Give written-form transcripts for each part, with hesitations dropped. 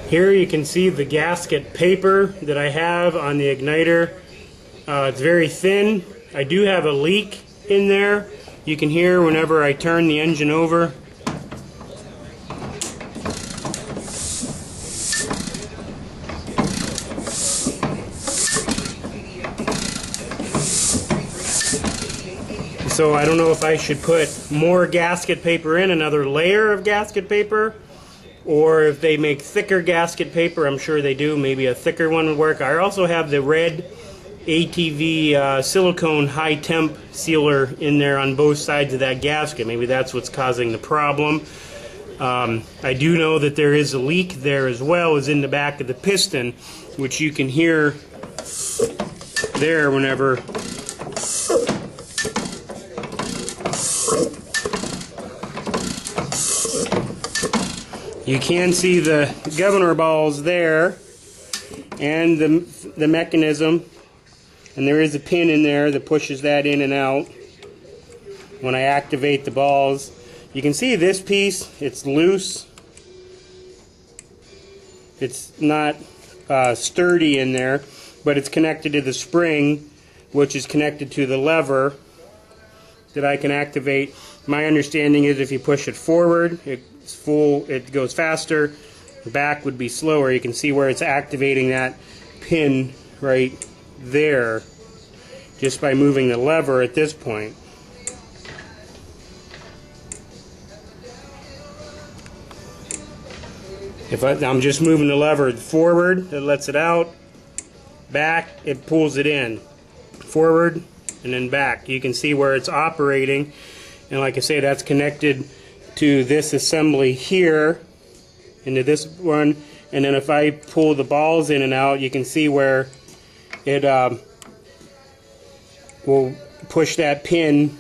Here you can see the gasket paper that I have on the igniter. It's very thin. I do have a leak in there. You can hear whenever I turn the engine over. So I don't know if I should put more gasket paper in, another layer of gasket paper, or if they make thicker gasket paper. I'm sure they do. Maybe a thicker one would work. I also have the red ATV silicone high temp sealer in there on both sides of that gasket. Maybe that's what's causing the problem. I do know that there is a leak there as well as in the back of the piston, which you can hear there whenever you can see the governor balls there and the mechanism, and there is a pin in there that pushes that in and out when I activate the balls. You can see this piece, it's loose. It's not sturdy in there, but it's connected to the spring, which is connected to the lever that I can activate. My understanding is if you push it forward, it's full, it goes faster. The back would be slower. You can see where it's activating that pin right there just by moving the lever at this point. If I'm just moving the lever forward, it lets it out. Back, it pulls it in. Forward and then back. You can see where it's operating, and like I say, that's connected to this assembly here into this one. And then if I pull the balls in and out, you can see where it will push that pin.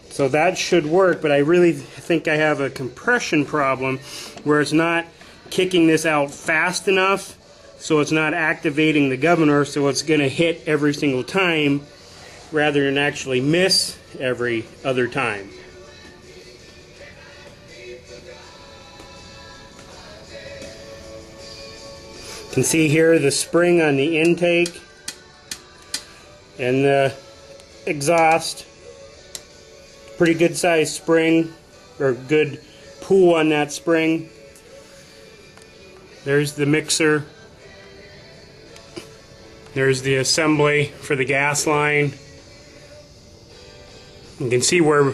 So that should work, but I really think I have a compression problem where it's not kicking this out fast enough, so it's not activating the governor, so it's going to hit every single time rather than actually miss every other time. You can see here the spring on the intake and the exhaust. Pretty good sized spring, or good pull on that spring. There's the mixer. There's the assembly for the gas line. You can see where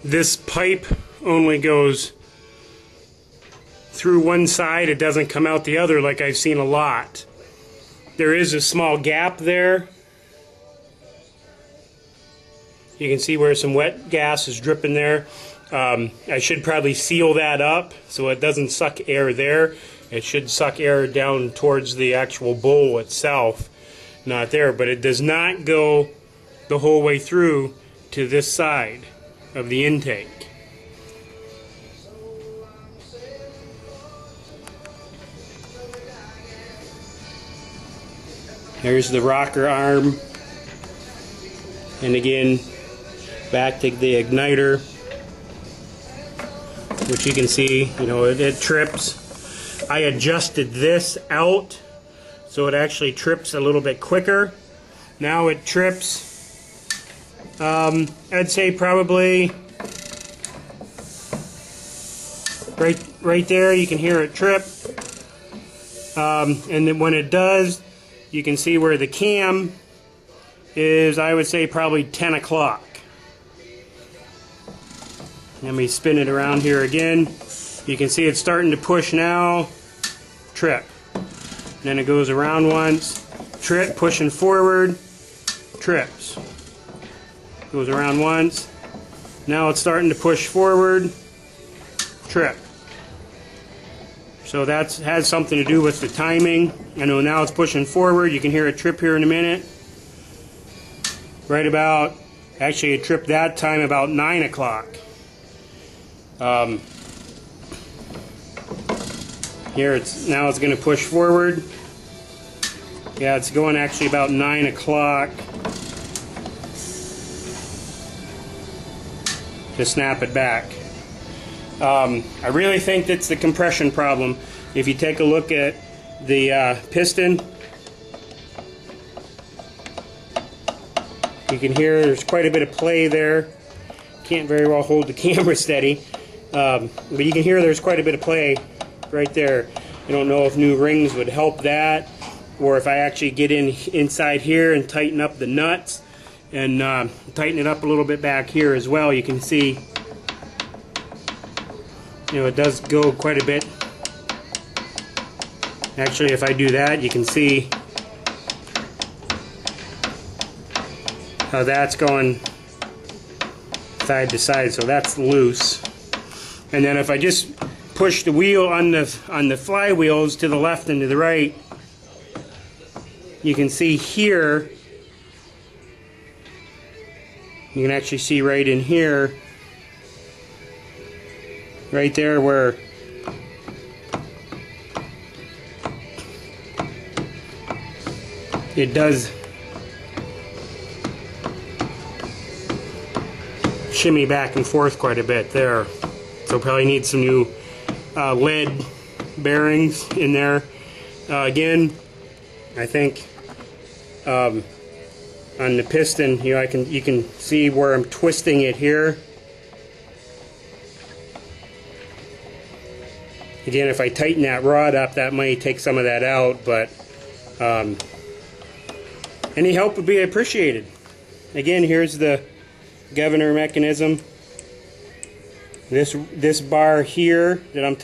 this pipe only goes through one side, it doesn't come out the other like I've seen a lot. There is a small gap there. You can see where some wet gas is dripping there. I should probably seal that up so it doesn't suck air there. It should suck air down towards the actual bowl itself, not there. But it does not go the whole way through to this side of the intake. There's the rocker arm, and again back to the igniter, which you can see, you know, it trips. I adjusted this out so it actually trips a little bit quicker. Now it trips, I'd say probably right there. You can hear it trip, and then when it does, you can see where the cam is, I would say probably 10 o'clock. Let me spin it around here again. You can see it's starting to push now, trip. Then it goes around once, trip, pushing forward, trips. Goes around once. Now it's starting to push forward, trip. So that has something to do with the timing. I know now it's pushing forward. You can hear it trip here in a minute. Right about, actually it tripped that time about 9 o'clock. Here now it's going to push forward. Yeah, it's going actually about 9 o'clock to snap it back. I really think that's the compression problem. If you take a look at the piston, you can hear there's quite a bit of play there. Can't very well hold the camera steady, but you can hear there's quite a bit of play right there. I don't know if new rings would help that, or if I actually get inside here and tighten up the nuts and tighten it up a little bit back here as well. You can see, it does go quite a bit. Actually, if I do that, you can see how that's going side to side, so that's loose. And then if I just push the wheel on the flywheels to the left and to the right, you can see here, you can actually see right in here, right there where it does shimmy back and forth quite a bit there. So probably need some new lead bearings in there. Again, I think on the piston, you can see where I'm twisting it here. Again, if I tighten that rod up, that might take some of that out, but any help would be appreciated. Again, here's the governor mechanism. This bar here that I'm